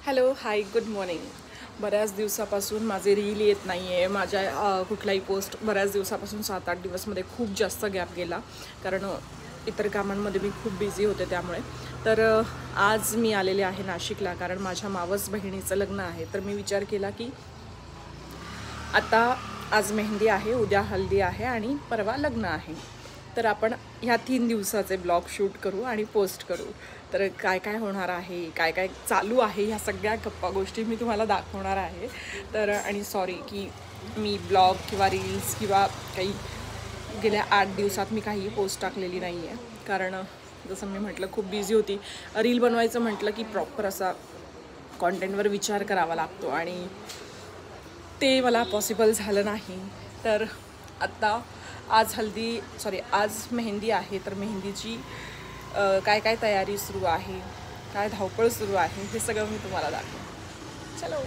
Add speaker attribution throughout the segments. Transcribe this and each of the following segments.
Speaker 1: Hello hi good morning. बऱ्याच दिवसापासून माझे रील येत नाही आहे. माझ्या कुठलाही पोस्ट बऱ्याच दिवसापासून 7-8 दिवसमध्ये खूप जास्त गॅप गेला, कारण इतर कामांमध्ये मी खूप बिझी होते त्यामुळे. तर आज मी आलेले आहे नाशिकला, कारण माझ्या मावस बहिणीचं लग्न आहे. तर मी विचार केला की आता आज मेहंदी आहे, उद्या हल्दी आहे आणि परवा लग्न आहे. तर आपण ह्या 3 दिवसाचे ब्लॉग शूट करू आणि पोस्ट करू. तर काय काय होणार आहे, काय काय चालू आहे, ह्या सगळ्या गप्पा गोष्टी मी तुम्हाला दाखवणार आहे. तर आणि सॉरी की मी ब्लॉग किंवा रील्स किंवा काही गेल्या 8 दिवसात मी काही पोस्ट टाकलेली नाही आहे, कारण जसं मी म्हटलं खूप बिझी होती. रील बनवायचं म्हटलं की प्रॉपर असा कॉन्टेंटवर विचार करावा लागतो आणि ते मला पॉसिबल झालं नाही. तर आत्ता आज मेहंदी आहे. तर मेहंदीची काय काय तयारी सुरू आहे, काय धावपळ सुरू आहे, हे सगळं मी तुम्हाला दाखवेन. चलो.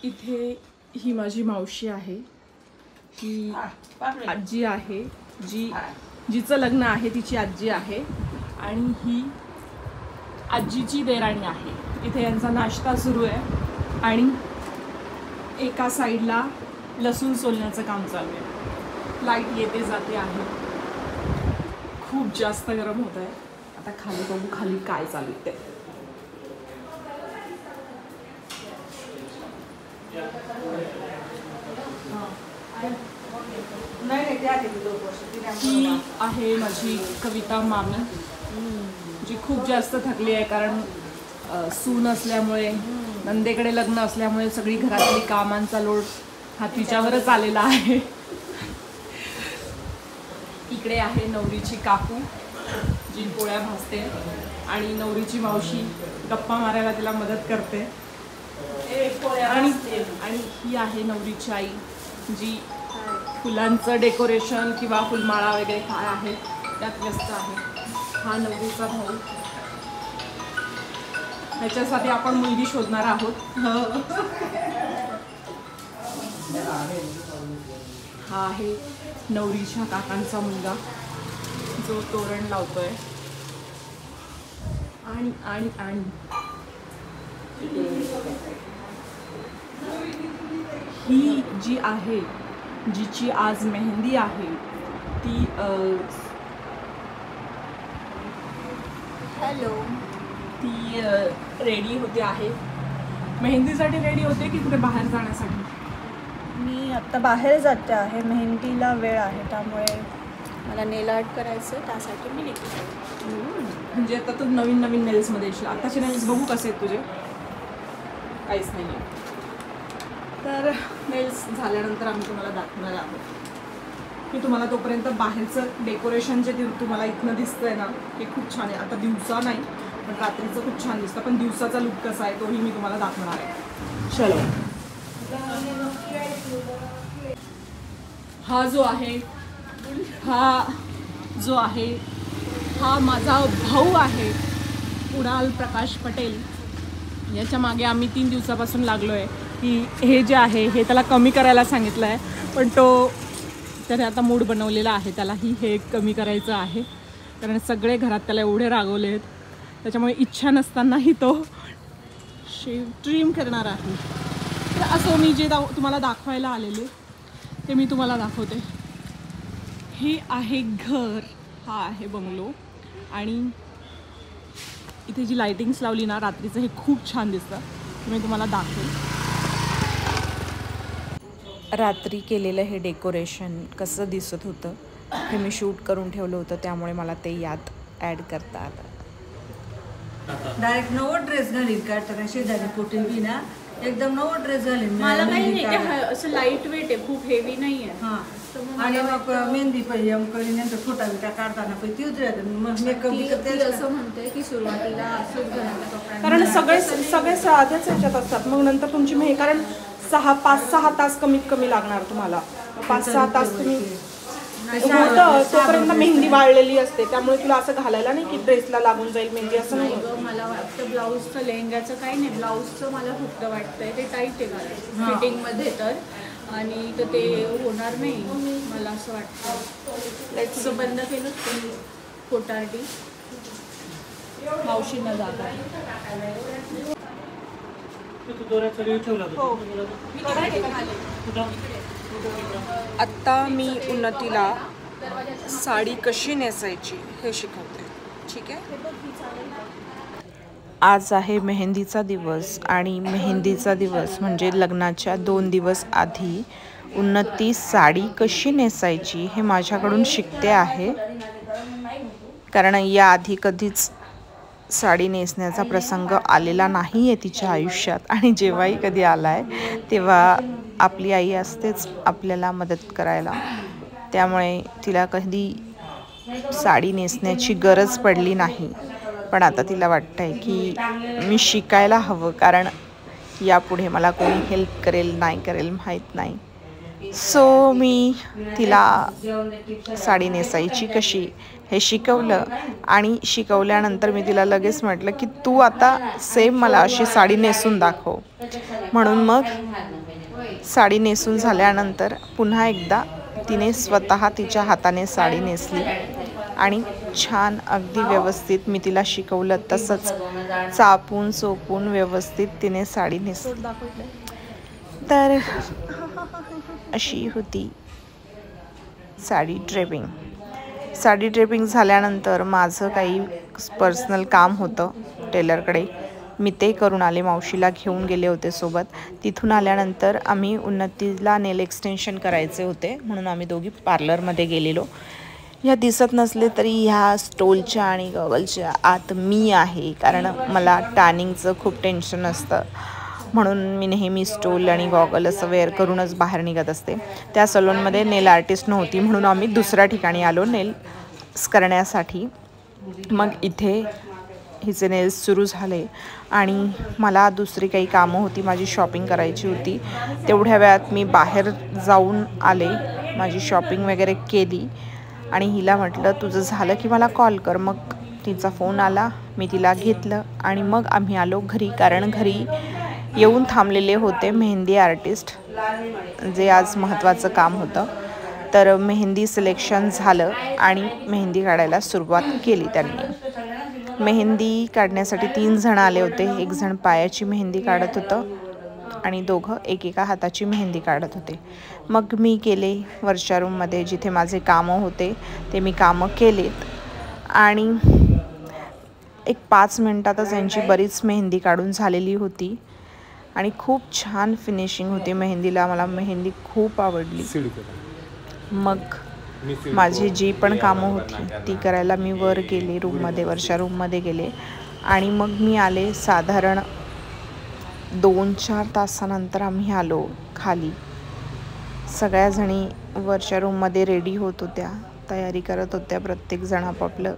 Speaker 1: इथे ही माझी मावशी आहे, ही आजी आहे, जिचं लग्न आहे तिची आजी आहे, आणि ही आजीची देराणी आहे. इथे यांचा नाश्ता सुरू आहे आणि एका साईडला लसूण सोलण्याचं काम चालू आहे. लाईट येते जाते आहे, खूप जास्त गरम होत आहे. आता खाली बघू खाली काय चालू ते. ही आहे माझी कविता मामी, जी खूप जास्त थकली आहे, कारण सून असल्यामुळे, नंदेकडे लग्न असल्यामुळे सगळी घरातली कामांचा लोड हा तिच्यावरच आलेला आहे. इकडे आहे नवरीची काकू, जी पोळ्या भाजते, आणि नवरीची मावशी गप्पा मारायला तिला मदत करते. आणि ही आहे नवरीची आई, जी फुलांचं डेकोरेशन किंवा फुलमाळा वगैरे काय आहे त्यात व्यस्त आहे. हा नवरीचा भाऊ. ह्याच्यासाठी आपण मुलगी शोधणार आहोत. हा आहे नवरीच्या काकांचा मुलगा, जो तोरण लावतोय. आणि आणि आणि ही जी आहे, जिची आज मेहंदी आहे, ती ती रेडी होते आहे. मेहंदीसाठी रेडी होते की कुठे बाहेर जाण्यासाठी?
Speaker 2: मी आत्ता बाहेर जाते आहे, मेहंदीला वेळ आहे, त्यामुळे मला नेल आर्ट करायचं, त्यासाठी मी निघते.
Speaker 1: म्हणजे आता तू नवीन नवीन नेल्समध्ये येशील. आत्ताचे नेल्स बघू कसे आहेत तुझे? काहीच नाही आहे. तर नेल्स झाल्यानंतर आम्ही तुम्हाला दाखवणार आहोत. की तुम्हाला तोपर्यंत बाहेरचं डेकोरेशन जे तुम्हाला इथनं दिसतंय ना, हे खूप छान आहे. आता दिवसा नाही पण रात्रीचं खूप छान दिसतं, पण दिवसाचा लुक कसा आहे तोही मी तुम्हाला दाखवणार आहे. चलो. हा माझा भाऊ आहे, कुणाल प्रकाश पटेल. याच्या मागे आम्ही 3 दिवसापासून लागलो आहे की हे जे आहे हे त्याला कमी करायला सांगितलं आहे, पण त्याने आता मूड बनवलेला आहे त्यालाही हे कमी करायचं आहे, कारण सगळे घरात त्याला एवढे रागवले आहेत. त्याच्यामुळे इच्छा नसतानाही तो ट्रिम करणार आहे. तर असं मी जे तुम्हाला दाखवायला आलेले ते मी तुम्हाला दाखवते. हे आहे घर, हा आहे बंगलो, आणि इथे जी लाइटिंग्स लावली ना रात्रीचं, हे खूप छान दिसतं. मी तुम्हाला दाखवेन. रात्री केलेलं हे डेकोरेशन कसं दिसत होतं हे मी शूट करून ठेवलं होतं, त्यामुळे मला ते यात ॲड करता आलं.
Speaker 3: डायरेक्ट नवं ड्रेस घालीन का तर शेजारी पोटी ना, एकदम नवं ड्रेस घालीन.
Speaker 2: मला काही नाही, असं लाईट वेट आहे, खूप हेवी नाही आहे.
Speaker 3: हां, आणि मग मेहंदी पहिजे करीन, नंतर फोटा बिटा काढताना पण तीच राहते मेकअप.
Speaker 2: असं म्हणते की सुरुवातीला असंच घरातल्या कपड्यांना,
Speaker 1: कारण सगळे साध्याच ह्याच्यात असतात, मग नंतर तुमची मेहंदी, कारण 5-6 तास कमीत कमी लागणार तुम्हाला. 5-6 तास तुम्ही होतं तोपर्यंत मेहंदी वाळलेली असते, त्यामुळे तुला असं घालायला नाही की ड्रेसला लागून जाईल मेहंदी, असं नाही.
Speaker 2: मला वाटतं ब्लाऊजचं, लेहंग्याचं काही नाही, ब्लाऊजचं मला फक्त वाटतंय ते टाईट आहे घालायचं फिटिंगमध्ये, तर आणि तर ते होणार नाही मला असं वाटतं. त्याचं बंद केलं कोटारडी. मावशींना जागा.
Speaker 1: आत्ता मी उन्नतीला साडी कशी नेसायची हे शिकवते. ठीक आहे. आज आहे मेहंदीचा दिवस आणि मेहंदीचा दिवस म्हणजे लग्नाच्या 2 दिवस आधी उन्नती साडी कशी नेसायची हे माझ्याकडून शिकते आहे. कारण याआधी कधीच साडी नेसण्याचा प्रसंग आलेला नाही आहे तिच्या आयुष्यात आणि जेव्हाही कधी आला आहे तेव्हा आपली आई असतेच आपल्याला मदत करायला. त्यामुळे तिला कधी साडी नेसण्याची गरज पडली नाही. पण आता तिला वाटतं आहे की मी शिकायला हवं कारण यापुढे मला कोणी हेल्प करेल नाही करेल माहीत नाही. सो मी तिला साडी नेसायची कशी हे शिकवलं आणि शिकवल्यानंतर मी तिला लगेच म्हटलं की तू आता सेम मला अशी साडी नेसून दाखव. म्हणून मग साडी नेसून झाल्यानंतर पुन्हा एकदा तिने स्वतः तिच्या हाताने साडी नेसली आणि छान अगदी व्यवस्थित मी तिला शिकवलं तसंच चापून चोपून व्यवस्थित तिने साडी नेसली. तर अशी होती साडी ड्रेपिंग. साडी ड्रेपिंग झाल्यानंतर माझं काही पर्सनल काम होतं टेलरकडे. मी ते करून आले. मावशीला घेऊन गेले होते सोबत. तिथून आल्यानंतर आम्ही उन्नतीला नेल एक्सटेन्शन करायचे होते म्हणून आम्ही दोघी पार्लरमध्ये गेलेलो. ह्या दिसत नसले तरी ह्या स्टोलच्या आणि गॉगलच्या आत मी आहे कारण मला टॅनिंगचं खूप टेन्शन असतं म्हणून मी नेहमी स्टोल आणि गॉगल असं वेअर करूनच बाहेर निघत असते. त्या सलूनमध्ये नेल आर्टिस्ट नव्हती म्हणून आम्ही दुसऱ्या ठिकाणी आलो नेल्स करण्यासाठी. मग इथे हिचे नेल्स सुरू झाले आणि मला दुसरी काही कामं होती. माझी शॉपिंग करायची होती. तेवढ्या वेळात मी बाहेर जाऊन आले. माझी शॉपिंग वगैरे केली आणि हिला म्हटलं तुझं झालं की मला कॉल कर. मग तिचा फोन आला. मी तिला घेतलं आणि मग आम्ही आलो घरी कारण घरी येऊन थांबलेले होते मेहंदी आर्टिस्ट जे आज महत्त्वाचं काम होतं. तर मेहंदी सिलेक्शन झालं आणि मेहंदी काढायला सुरुवात केली त्यांनी. मेहंदी काढण्यासाठी 3 जण आले होते. एक जण पायाची मेहंदी काढत होतं आणि दोघं एकेका हाताची मेहंदी काढत होते. मग मी गेले वरच्या रूममध्ये जिथे माझे कामं होते ते मी कामं केलेत आणि एक 5 मिनटातच यांची बरीच मेहंदी काढून झालेली होती आणि खूप छान फिनिशिंग होती मेहंदीला. मला मेहंदी खूप आवडली. मग माझी जी पण कामं होती ती करायला मी वर गेले रूममध्ये, वरच्या रूममध्ये गेले आणि मग मी आले. साधारण 2-4 तासानंतर आम्ही आलो खाली. सगळ्याजणी वरच्या रूममध्ये रेडी होत होत्या, तयारी करत होत्या. प्रत्येकजण आपापलं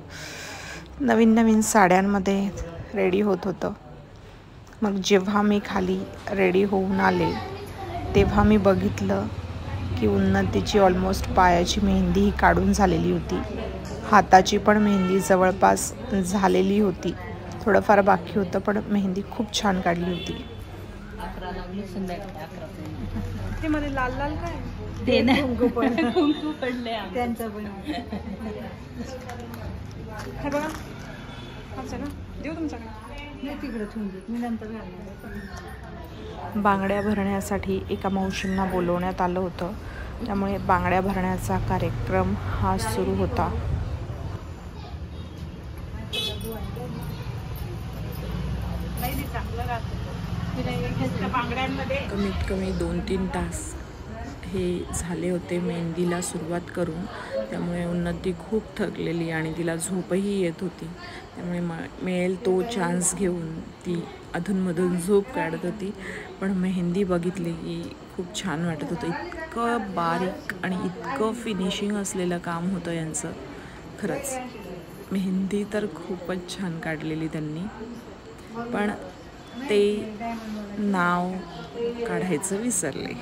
Speaker 1: नवीन नवीन साड्यांमध्ये रेडी होत होतं. मग जेव्हा मी खाली रेडी होऊन आले तेव्हा मी बघितलं की उन्नतीची ऑलमोस्ट पायाची मेहंदी काढून झालेली होती. हाताची पण मेहंदी जवळपास झालेली होती. थोडंफार बाकी होतं पण मेहंदी खूप छान काढली होती.
Speaker 2: ते मध्ये लाल लाल काय
Speaker 3: ते ना कुंकू
Speaker 2: पडले
Speaker 3: त्यांचं पण
Speaker 1: हे बघा हाच आहे ना, देऊ तुमच्याकडे.
Speaker 3: नाही तिकडे ठेवून देत मी नंतर घालणार.
Speaker 1: बांगड्या भरण्यासाठी एका मावशींना बोलवण्यात आलं होतं. त्यामुळे बांगड्या भरण्याचा कार्यक्रम हा सुरू होता. कमीत कमी 2-3 तास हे झाले होते मेहंदीला सुरुवात करून. त्यामुळे उन्नती खूप थकलेली आणि तिला झोपही येत होती. त्यामुळे मिळेल तो चान्स घेऊन ती अधूनमधून झोप काढत होती. पण मेहंदी बघितली की खूप छान वाटत होतं. इतकं बारीक आणि इतकं फिनिशिंग असलेलं काम होतं यांचं. खरंच मेहंदी तर खूपच छान काढलेली त्यांनी. पण ते नाव काढायचं विसरले.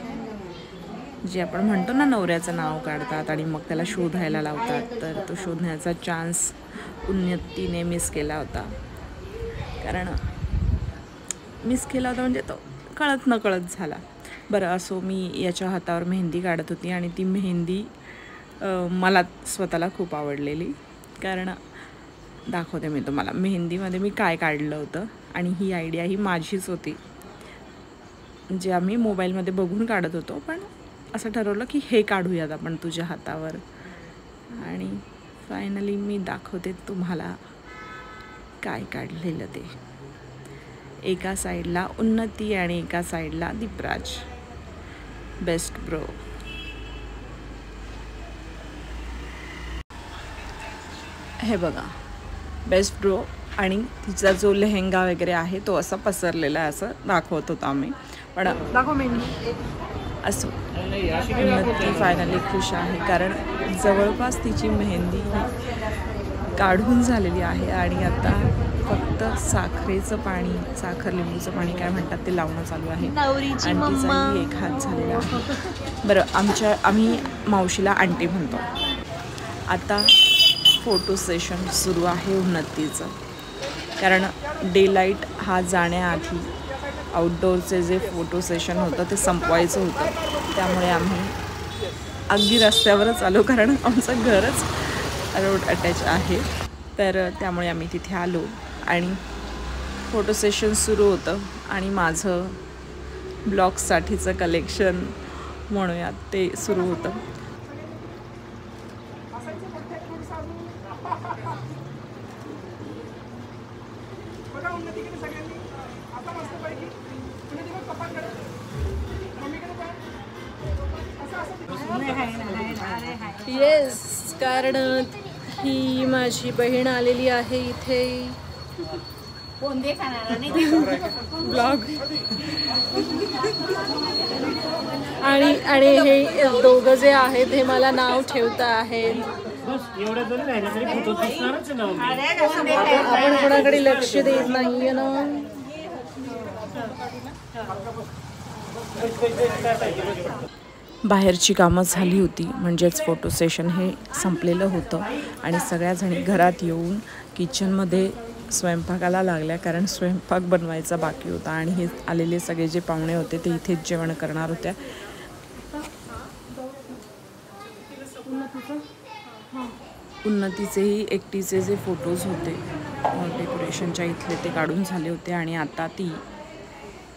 Speaker 1: जे आपण म्हणतो ना नवऱ्याचं नाव काढतात आणि मग त्याला शोधायला लावतात, तर तो शोधण्याचा चान्स उन्नतीने मिस केला होता. कारण मिस केला होता म्हणजे तो कळत नकळत झाला. बरं असो, मी याच्या हातावर मेहंदी काढत होती आणि ती मेहंदी मला स्वतःला खूप आवडलेली. कारण दाखवते मी तुम्हाला मेहंदीमध्ये मी काय काढलं होतं. आणि ही आयडिया ही माझीच होती, जे आम्ही मोबाईलमध्ये बघून काढत होतो, पण असं ठरवलं की हे काढूयात आपण तुझ्या हातावर. आणि फायनली मी दाखवते तुम्हाला काय काढलेलं ते. एका साईडला उन्नती आणि एका साईडला दीपराज, बेस्ट ब्रो. हे बघा बेस्ट ब्रो आणि तिचा जो लेहेंगा वगैरे आहे तो असा पसरलेला आहे असं दाखवत होतो आम्ही. पण दाखव मेहंदी असो. उन्नती फायनली खुश आहे कारण जवळपास तिची मेहंदी काढून झालेली आहे आणि आता फक्त साखरेचं पाणी, साखर लिंबूचं पाणी काय म्हणतात ते लावणं चालू आहे. आणि तिचाही एक हात झालेला आहे. बरं, आम्ही मावशीला आंटी म्हणतो. आता फोटो सेशन सुरू आहे उन्नतीचं, कारण डे लाईट हा जाण्याआधी आउटडोअरचे जे फोटो सेशन होतं ते संपवायचं होतं. त्यामुळे आम्ही अगदी रस्त्यावरच आलो, कारण आमचं घरच रोड अटॅच आहे. तर त्यामुळे आम्ही तिथे आलो आणि फोटो सेशन सुरू होतं. आणि माझं ब्लॉगसाठीचं कलेक्शन म्हणूयात ते सुरू होतं. येस, कारण ही माझी बहीण आलेली आहे इथे ब्लॉग. आणि हे दोघं जे आहेत हे मला नाव ठेवत आहेत. आपण कोणाकडे लक्ष देत नाहीये ना. बाहेरची कामं झाली होती, म्हणजेच फोटो सेशन हे संपलेलं होतं. आणि सगळ्याजणी घरात येऊन किचनमध्ये स्वयंपाकाला लागल्या, कारण स्वयंपाक बनवायचा बाकी होता. आणि हे आलेले सगळे जे पाहुणे होते ते इथेच जेवण करणार होत्या. उन्नतीचेही एकटीचे जे फोटोज होते डेकोरेशनच्या इथले ते काढून झाले होते. आणि आता ती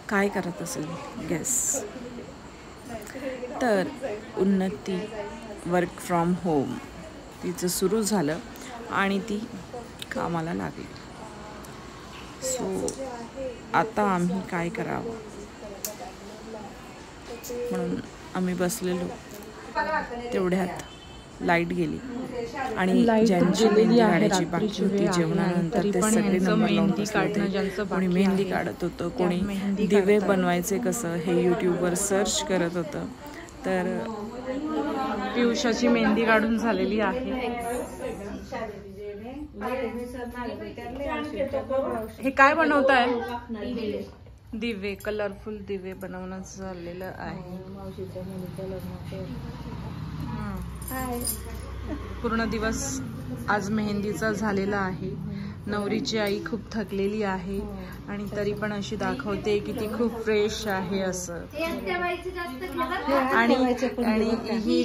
Speaker 1: काय करत असेल गेस. तर उन्नती वर्क फ्रॉम होम तिचं सुरू झालं आणि ती कामाला लागली. सो आता आम्ही काय करावं म्हणून आम्ही बसलेलो. तेवढ्यात लाईट गेली आणि ज्यांची मेहंदी काढायची बाकी होती जेवणानंतर ते सगळे नंबर लावून बसले. कोणी मेहंदी काढत होतं, कोणी दिवे बनवायचे कसं हे यूट्यूबवर सर्च करत होतं. तर पियुषाची मेहंदी काढून झालेली आहे. हे काय बनवताय? दिवे, कलरफुल दिवे बनवणं झालेलं आहे. पूर्ण दिवस आज मेहंदीचा झालेला आहे. नवरीची आई खूप थकलेली आहे आणि तरी पण अशी दाखवते की ती खूप फ्रेश आहे असं. आणि ही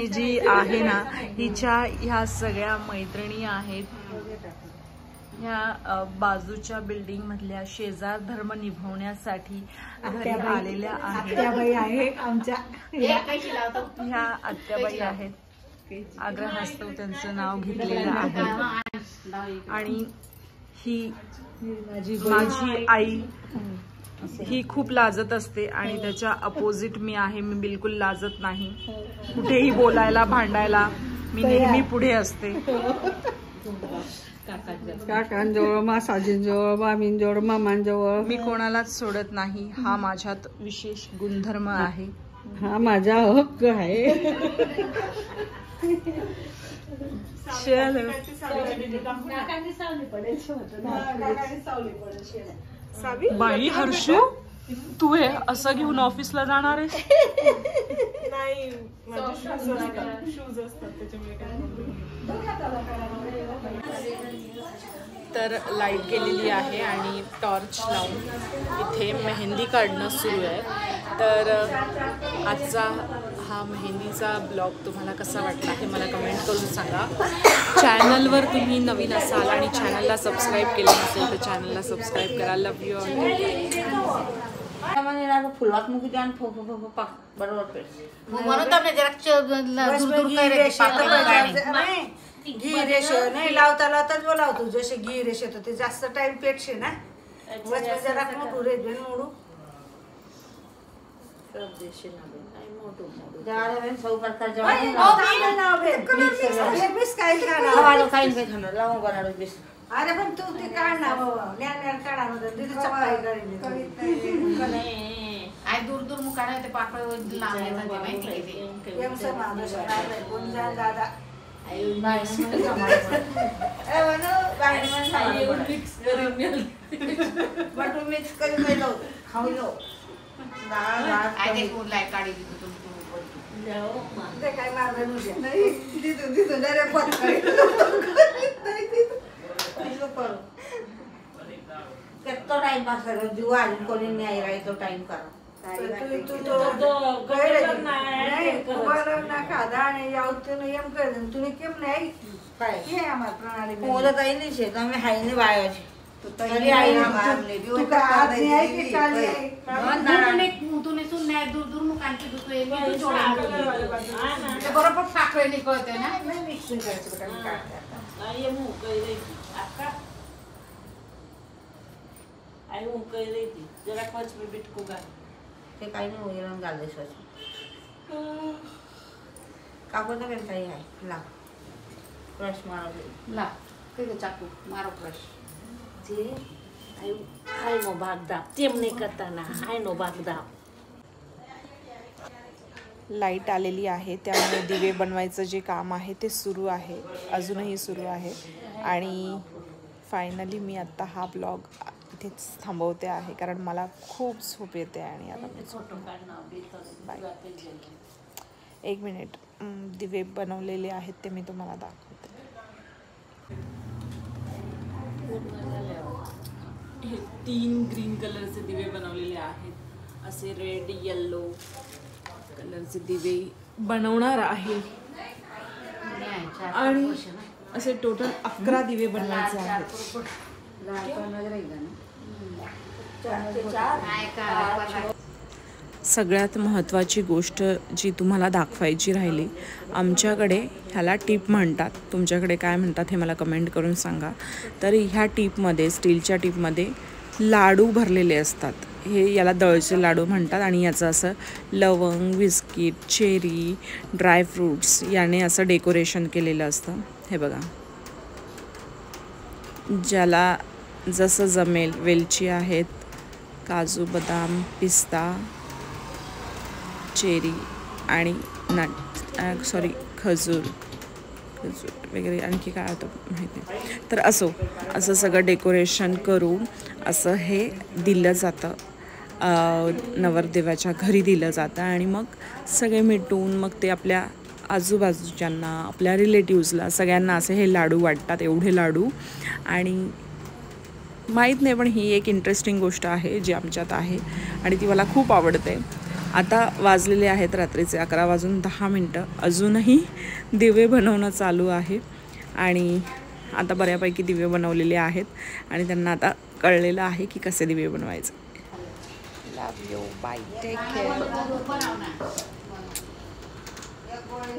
Speaker 1: जी आहे ना, हिच्या ह्या सगळ्या मैत्रिणी आहेत. ह्या बाजूच्या बिल्डिंग मधल्या शेजार धर्म निभावण्यासाठी घरी आलेल्या आहेत. ह्या आत्याबाई आहेत. आग्रहास्तव त्यांचं नाव घेतलेलं आहे. आणि ही माझी आई, ही खूप लाजत असते आणि त्याच्या अपोजिट मी आहे. मी बिलकुल लाजत नाही. कुठेही बोलायला भांडायला मी नेहमी पुढे असते.
Speaker 3: काकांजवळ, मासाजींजवळ, मामींजवळ, मामांजवळ
Speaker 1: मी कोणालाच सोडत नाही. हा माझ्यात विशेष गुणधर्म आहे.
Speaker 3: हा माझा हक्क आहे.
Speaker 1: बाई हर्षू, तू हे असं घेऊन ऑफिसला जाणार आहेस?
Speaker 4: नाही, शूज असतात त्याच्यामुळे.
Speaker 1: तर लाईट गेलेली आहे आणि टॉर्च लावून इथे मेहंदी काढणं सुरू आहे. तर आजचा हा मेहंदीचा ब्लॉग तुम्हाला कसा वाटला हे मला कमेंट करून सांगा. चॅनलवर तुम्ही नवीन असाल आणि चॅनलला सबस्क्राईब केलं नसेल तर चॅनलला सबस्क्राईब करा. Love you all.
Speaker 5: फुलात मुकी द्या बरोबर म्हणून आपण जरा
Speaker 3: घी रेषे नाही लावता लावताच बोलावतो जसे घी रेषे तर ते जास्त टाइम पेटशे ना जरा मोठू रे मोडू अरे पण तू ते काढ ना काढा
Speaker 5: दूर दूर मुकाना ते पाकळ
Speaker 3: दादा मिक्स करून खाऊ लो काय मारलं कितो टाइम पास करो जुआ आज कोणी नाही राहायचो टाइम करा बरोबर फाकळे निकळते ना मिक्सिंग
Speaker 4: आई मुकई देती जरा पच में बिटको गा
Speaker 5: ते काही नाही वगैरे घालले स्वच्छ कापड तर काही आहे ला क्रश मारो ला ते चाकू मारो क्रश
Speaker 4: जे आई हाय नो भागदाब तेम नाही करताना हाय नो भागदाब.
Speaker 1: लाईट आलेली आहे त्यामुळे दिवे बनवायचं जे काम आहे ते सुरू आहे, अजूनही सुरू आहे. आणि फायनली मी आत्ता हा ब्लॉग इथेच थांबवते आहे कारण मला खूप झोप येते. आणि आता बाय. 1 मिनिट, दिवे बनवलेले आहेत ते मी तुम्हाला दाखवते. हे 3 ग्रीन कलरचे दिवे बनवलेले आहेत. असे रेड येल्लो कलरचे दिवे बनवणार आहे आणि असे टोटल 11 दिवे बनवायचे आहेत. सगळ्यात महत्त्वाची गोष्ट जी तुम्हाला दाखवायची राहिली, आमच्याकडे ह्याला टीप म्हणतात, तुमच्याकडे काय म्हणतात हे मला कमेंट करून सांगा. तर ह्या टीपमध्ये, स्टीलच्या टीपमध्ये लाडू भरलेले असतात. हे याला दळचे लाडू म्हणतात. आणि याचं असं लवंग, बिस्किट, चेरी, ड्रायफ्रूट्स याने असं डेकोरेशन केलेलं असतं. हे बघा, ज्याला जसं जमेल. वेलची आहेत, काजू, बदाम, पिस्ता, चेरी आणि खजूर वगैरे आणखी काय होतं माहिती नाही. तर असं सगळं डेकोरेशन करून असं हे दिलं जातं, नवरदेवाच्या घरी दिलं जातं. आणि मग सगळे मिटून मग ते आपल्या आजूबाजूच्यांना, आपल्या रिलेटिव्सला सगळ्यांना असे हे लाडू वाटतात, एवढे लाडू. आणि माहीत नाही, पण ही एक इंटरेस्टिंग गोष्ट आहे जी आमच्यात आहे आणि ती मला खूप आवडते. आता वाजलेले आहेत रात्रीचे 11:10. अजूनही दिवे बनवणं चालू आहे आणि आता बऱ्यापैकी दिवे बनवलेले आहेत आणि त्यांना आता कळलेलं आहे की कसे दिवे बनवायचे. Love you, bye, take care.